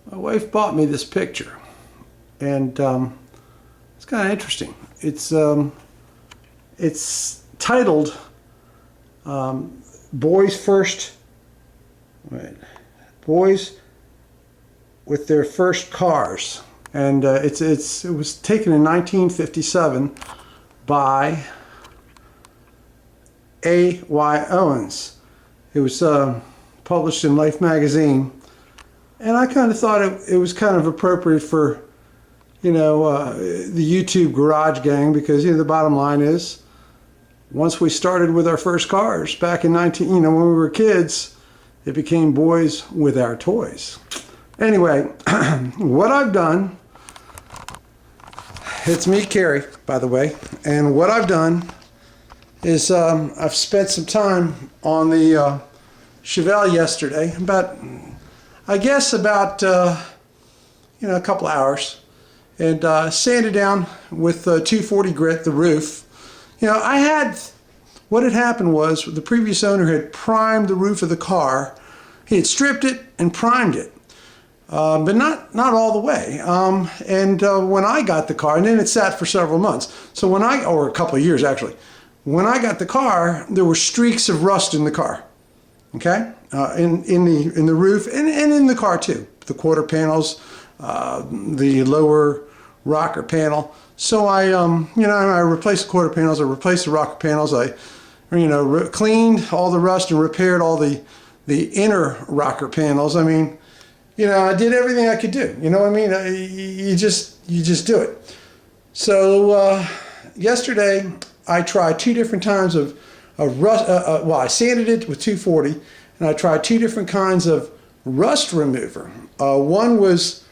My wife bought me this picture, and it's kind of interesting. It's titled "Boys First." Wait, boys with their first cars, and it was taken in 1957 by A.Y. Owens. It was published in Life magazine, and I kind of thought it was kind of appropriate for, the YouTube garage gang, because the bottom line is, once we started with our first cars back in when we were kids, it became boys with our toys. Anyway, what I've done, it's me, Carrie, by the way, and what I've done is I've spent some time on the Chevelle yesterday, about a couple hours, and sanded down with 240 grit the roof. What had happened was the previous owner had primed the roof of the car. He had stripped it and primed it, but not all the way. When I got the car, and then it sat for several months, or a couple of years actually. When I got the car, there were streaks of rust in the car. Okay, in the roof and in the car too. The quarter panels, the lower rocker panel. So I replaced the quarter panels. I replaced the rocker panels. I cleaned all the rust and repaired all the inner rocker panels. I mean, I did everything I could do. You know what I mean? You just do it. So yesterday I tried two different times of rust. I sanded it with 240, and I tried two different kinds of rust remover. One was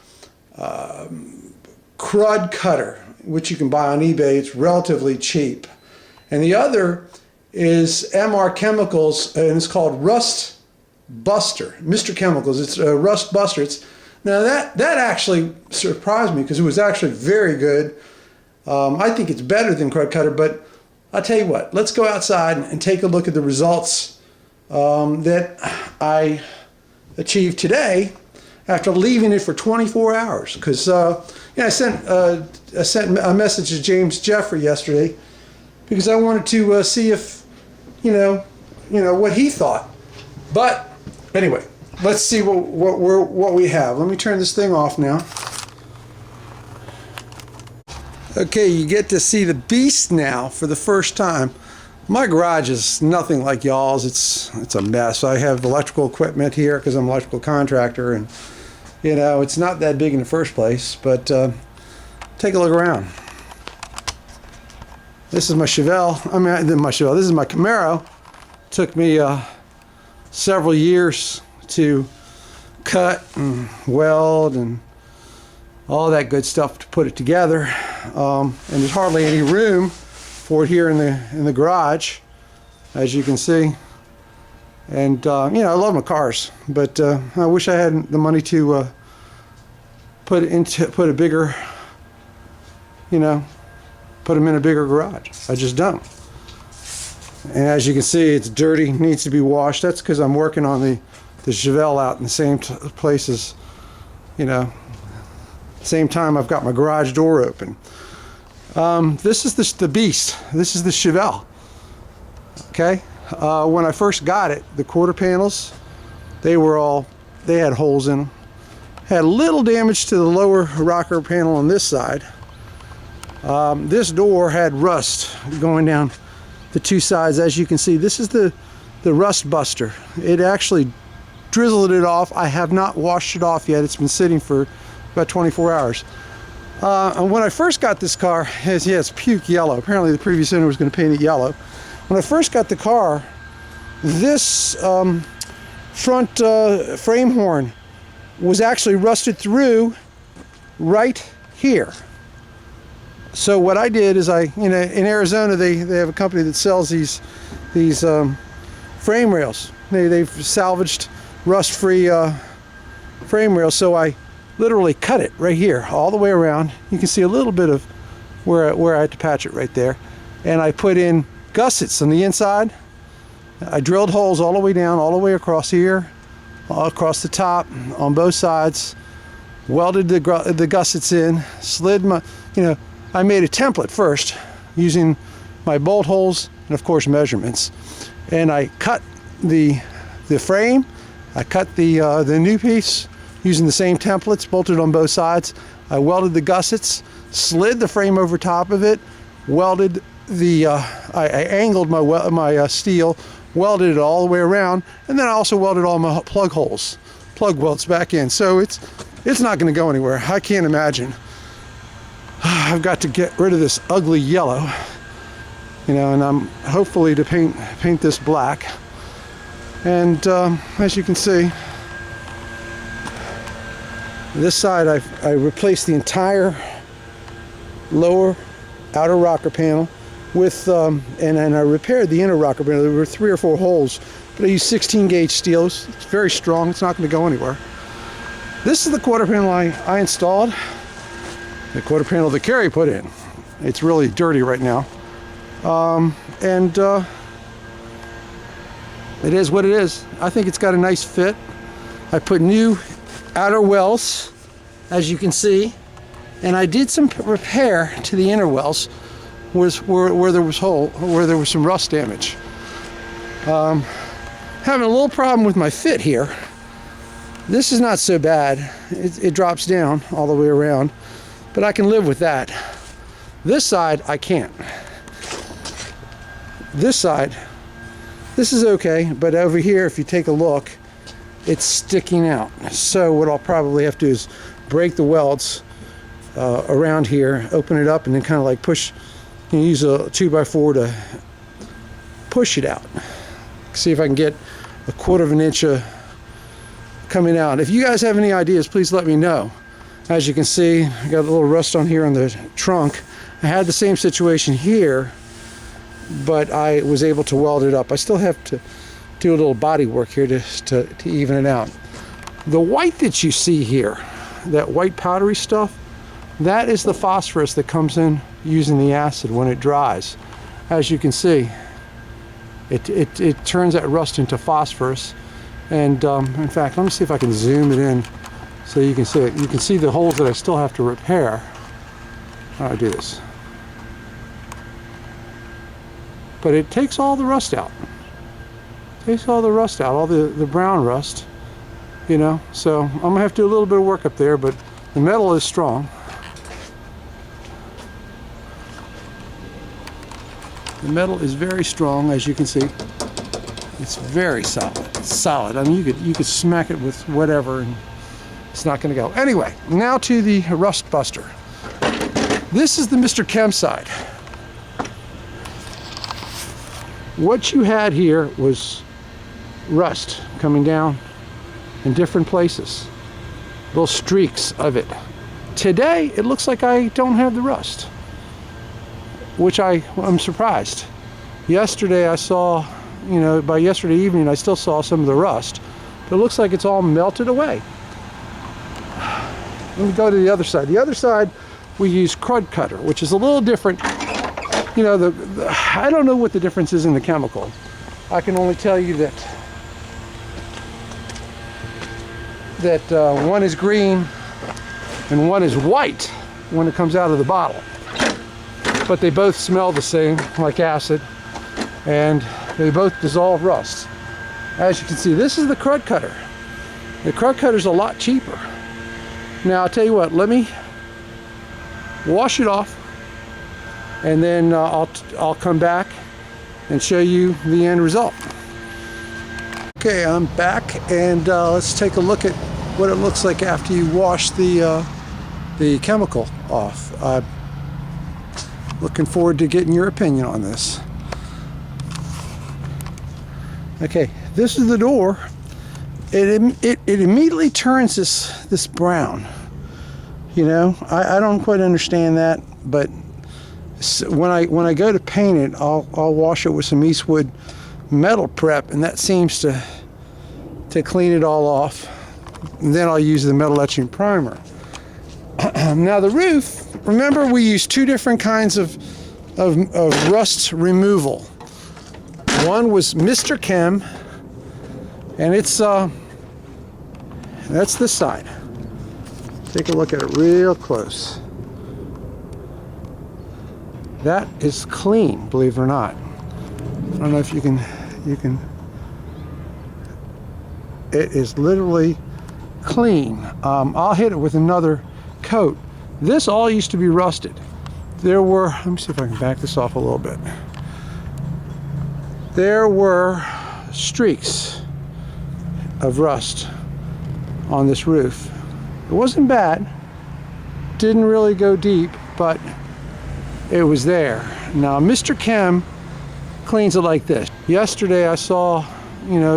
Crud Cutter, which you can buy on eBay. It's relatively cheap. And the other is MR Chemicals, and it's called Rust Buster. Mr. Chemicals. It's Rust Buster. Now that actually surprised me, because it was actually very good. I think it's better than Crud Cutter, but I'll tell you what, let's go outside and take a look at the results that I achieved today after leaving it for 24 hours. Because I sent a message to James Jeffrey yesterday, because I wanted to see if what he thought. But anyway, let's see what we have. Let me turn this thing off now. Okay, you get to see the beast now for the first time. My garage is nothing like y'all's. It's a mess. I have electrical equipment here because I'm an electrical contractor, and it's not that big in the first place. But take a look around. This is my Chevelle. This is my Camaro. Took me several years to cut and weld and all that good stuff to put it together, and there's hardly any room for it here in the garage, as you can see. And I love my cars, but I wish I had the money to put a bigger, put them in a bigger garage. I just don't. And as you can see, it's dirty, needs to be washed. That's because I'm working on the Chevelle out in the same places, same time I've got my garage door open. This is the beast. This is the Chevelle. Okay, when I first got it, the quarter panels, they had holes in them. Had a little damage to the lower rocker panel on this side. This door had rust going down the two sides. As you can see, this is the Rust Buster. It actually drizzled it off. I have not washed it off yet. It's been sitting for about 24 hours. And when I first got this car, it's puke yellow. Apparently the previous owner was going to paint it yellow. When I first got the car, this front frame horn was actually rusted through right here. So what I did is in Arizona, they have a company that sells these frame rails. They've salvaged rust-free frame rails. So I literally cut it right here, all the way around. You can see a little bit of where I had to patch it right there. And I put in gussets on the inside. I drilled holes all the way down, all the way across here, all across the top, on both sides. welded the gussets in, slid my, I made a template first using my bolt holes and of course measurements. And I cut the frame, I cut the new piece using the same templates, bolted on both sides. I welded the gussets, slid the frame over top of it, welded I angled my steel, welded it all the way around, and then I also welded all my plug welds back in. So it's not going to go anywhere. I can't imagine. I've got to get rid of this ugly yellow, and I'm hopefully to paint this black. And as you can see, this side I replaced the entire lower outer rocker panel with and I repaired the inner rocker panel. There were 3 or 4 holes, but I used 16 gauge steel. It's very strong. It's not going to go anywhere. This is the quarter panel I installed. The quarter panel that Carrie put in. It's really dirty right now, and it is what it is. I think it's got a nice fit. I put new outer wells, as you can see, and I did some repair to the inner wells where there was some rust damage. Having a little problem with my fit here. This is not so bad. It drops down all the way around, but I can live with that. This side I can't. This side, this is okay, but over here, if you take a look, it's sticking out. So what I'll probably have to do is break the welds around here, open it up, and then kind of like push, use a 2x4 to push it out. See if I can get a 1/4 of an inch coming out. If you guys have any ideas, please let me know. As you can see, I got a little rust on here on the trunk. I had the same situation here, but I was able to weld it up. I still have to do a little body work here to even it out. The white that you see here, that white powdery stuff, that is the phosphorus that comes in using the acid when it dries. As you can see, it turns that rust into phosphorus. And in fact, let me see if I can zoom it in so you can see it. You can see the holes that I still have to repair. How do I do this? But it takes all the rust out. Takes all the rust out, all the brown rust, So I'm gonna have to do a little bit of work up there, but the metal is strong. The metal is very strong, as you can see. It's very solid. It's solid. I mean, you could smack it with whatever, and it's not going to go. Anyway, now to the rust buster. This is the Mr. Chem side. What you had here was rust coming down in different places, little streaks of it. Today, it looks like I don't have the rust, which I'm surprised. Yesterday, I saw. By yesterday evening, I still saw some of the rust, but it looks like it's all melted away. Let me go to the other side. The other side, we use Krud Kutter, which is a little different. I don't know what the difference is in the chemical. I can only tell you that one is green and one is white when it comes out of the bottle. But they both smell the same, like acid, and they both dissolve rust. As you can see, this is the Krud Kutter. The Krud Kutter is a lot cheaper. Now I'll tell you what, let me wash it off, and then I'll come back and show you the end result. Okay, I'm back, and let's take a look at what it looks like after you wash the chemical off. Looking forward to getting your opinion on this. Okay, this is the door. It immediately turns this brown. I don't quite understand that, but when I go to paint it, I'll wash it with some Eastwood metal prep, and that seems to clean it all off. And then I'll use the metal etching primer. Now the roof, remember we use 2 different kinds of rust removal. One was Mr. Chem, and it's that's this side. Take a look at it real close. That is clean, believe it or not. I don't know if you can, it is literally clean. I'll hit it with another coat. This all used to be rusted. There were, let me see if I can back this off a little bit. There were streaks of rust on this roof. It wasn't bad, didn't really go deep, but it was there. Now, Mr. Chem cleans it like this. Yesterday I saw,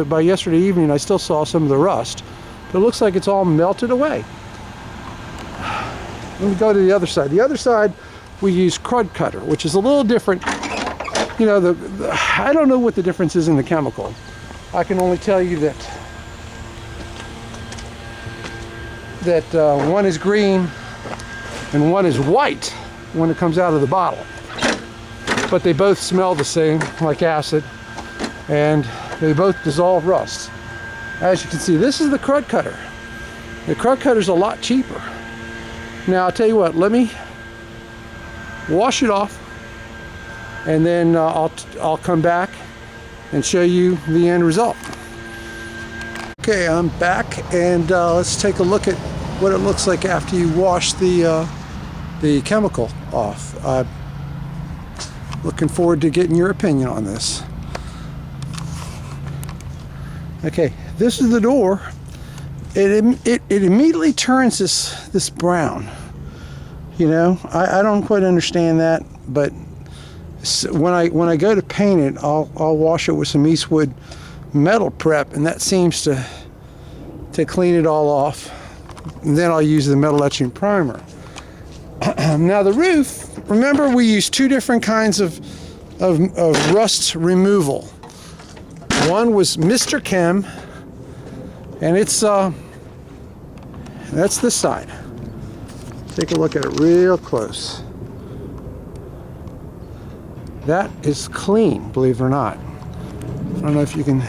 by yesterday evening I still saw some of the rust, but it looks like it's all melted away. Let me go to the other side. The other side, we use Krud Kutter, which is a little different. I don't know what the difference is in the chemical. I can only tell you that one is green and one is white when it comes out of the bottle. But they both smell the same, like acid, and they both dissolve rust. As you can see, this is the Krud Kutter. The Krud Kutter is a lot cheaper. Now, I'll tell you what, let me wash it off, and then I'll come back and show you the end result. Okay, I'm back, and let's take a look at what it looks like after you wash the chemical off. Looking forward to getting your opinion on this. Okay, this is the door. It immediately turns this brown. I don't quite understand that, but when I go to paint it, I'll wash it with some Eastwood Metal Prep, and that seems to clean it all off. And then I'll use the metal etching primer. Now the roof, remember we use two different kinds of rust removal. One was Mr. Chem, and it's that's this side. Take a look at it real close. That is clean, believe it or not. I don't know if you can,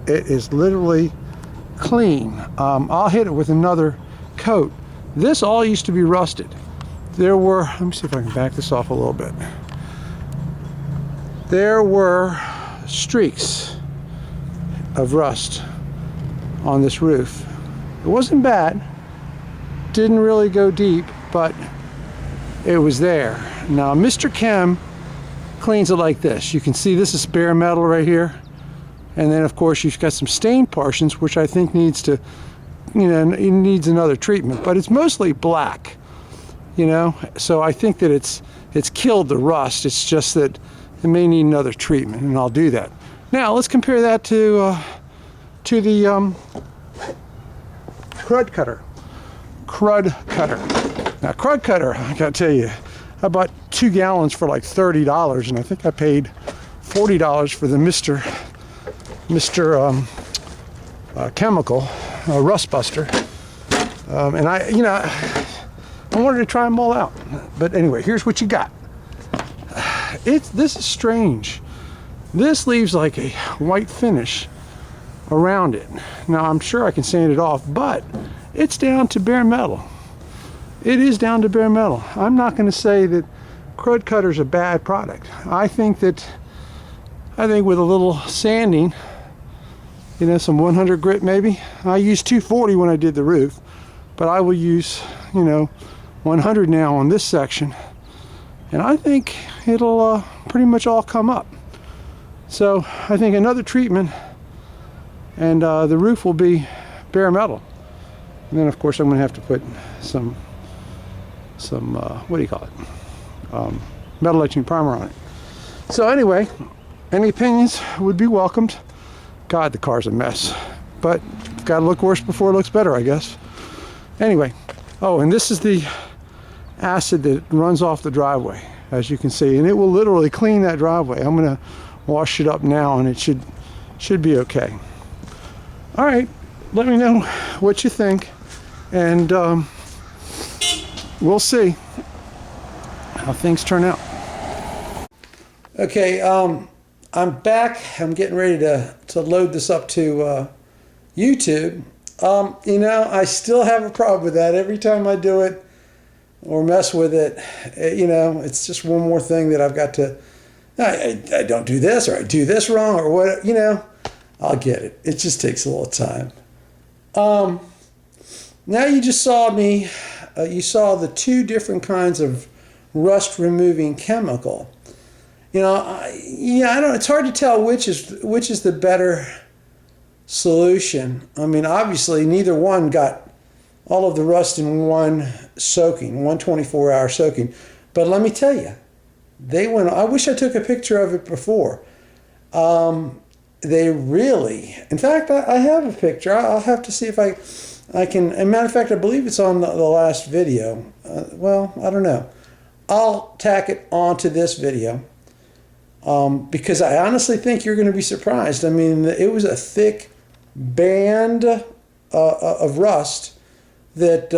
it is literally clean. I'll hit it with another coat. This all used to be rusted. There were, let me see if I can back this off a little bit. There were streaks of rust on this roof. It wasn't bad, didn't really go deep, but it was there. Now, Mr. Chem cleans it like this. You can see this is bare metal right here. And then, of course, you've got some stained portions, which I think needs to, it needs another treatment. But it's mostly black, So I think that it's killed the rust. It's just that it may need another treatment, and I'll do that. Now, let's compare that to the Krud Kutter. Krud Kutter. Now, Krud Kutter, I gotta tell you, I bought 2 gallons for like $30, and I think I paid $40 for the Mr. Chemical Rust Buster. And I wanted to try them all out. But anyway, here's what you got. This is strange. This leaves like a white finish around it. Now, I'm sure I can sand it off, but it's down to bare metal. It is down to bare metal. I'm not going to say that Krud Kutter is a bad product. I think with a little sanding, some 100 grit maybe. I used 240 when I did the roof, but I will use, 100 now on this section, and I think it'll pretty much all come up. So I think another treatment, and the roof will be bare metal. And then, of course, I'm going to have to put some what do you call it? Metal etching primer on it. So anyway, any opinions would be welcomed. God, the car's a mess, but got to look worse before it looks better, I guess. Anyway, oh, and this is the acid that runs off the driveway, as you can see, and it will literally clean that driveway. I'm going to wash it up now, and it should be okay. All right, let me know what you think, and we'll see how things turn out. Okay, I'm back. I'm getting ready to load this up to YouTube, I still have a problem with that. Every time I do it or mess with it, it's just one more thing that I've got to, I don't do this, or I do this wrong, or what, I'll get it. It just takes a little time. Now you just saw me, you saw the two different kinds of rust removing chemical. I don't, it's hard to tell which is the better solution. I mean, obviously neither one got all of the rust in one soaking, one 24-hour soaking. But let me tell you, I wish I took a picture of it before. They really, in fact, I have a picture. I'll have to see if I can, as a matter of fact, I believe it's on the last video. Well, I don't know. I'll tack it onto this video because I honestly think you're going to be surprised. I mean, it was a thick band of rust that,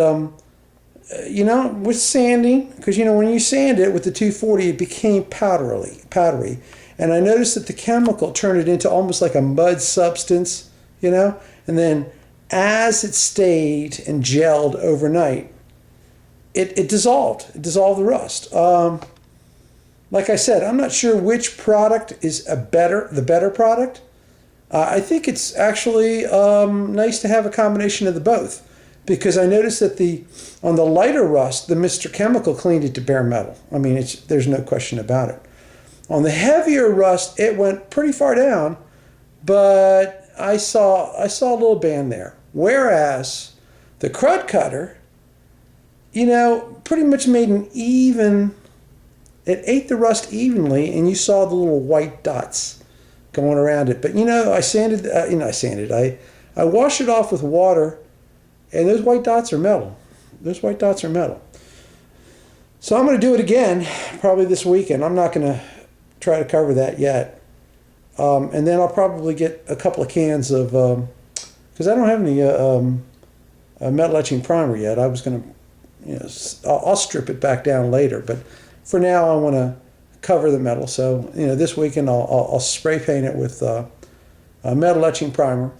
with sanding, because, when you sand it with the 240, it became powdery. And I noticed that the chemical turned it into almost like a mud substance, and then as it stayed and gelled overnight, it dissolved. It dissolved the rust. Like I said, I'm not sure which product is the better product. I think it's actually nice to have a combination of the both, because I noticed that on the lighter rust, the Mr. Chemical cleaned it to bare metal. I mean, there's no question about it. On the heavier rust, it went pretty far down, but I saw a little band there. Whereas the Crud Cutter, pretty much made an even. It ate the rust evenly, and you saw the little white dots going around it. But I sanded. I washed it off with water, and those white dots are metal. So I'm going to do it again, probably this weekend. I'm not going to try to cover that yet, and then I'll probably get a couple of cans of, because I don't have any metal etching primer yet. I was going to, I'll strip it back down later, but for now I want to cover the metal. So this weekend I'll spray paint it with a metal etching primer,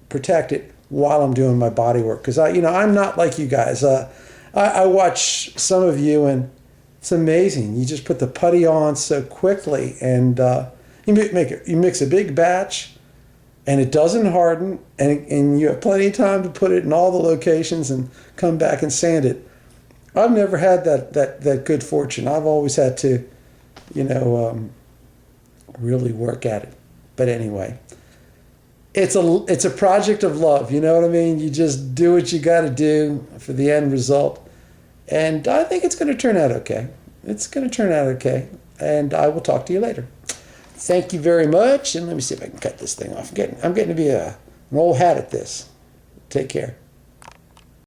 protect it while I'm doing my body work, because I'm not like you guys. I watch some of you, and it's amazing. You just put the putty on so quickly, and you mix a big batch, and it doesn't harden, and you have plenty of time to put it in all the locations and come back and sand it. I've never had that good fortune. I've always had to, really work at it. But anyway, it's a project of love. You know what I mean? You just do what you got to do for the end result. And I think it's going to turn out okay. It's going to turn out okay. And I will talk to you later. Thank you very much. And let me see if I can cut this thing off. I'm getting to be an old hat at this. Take care.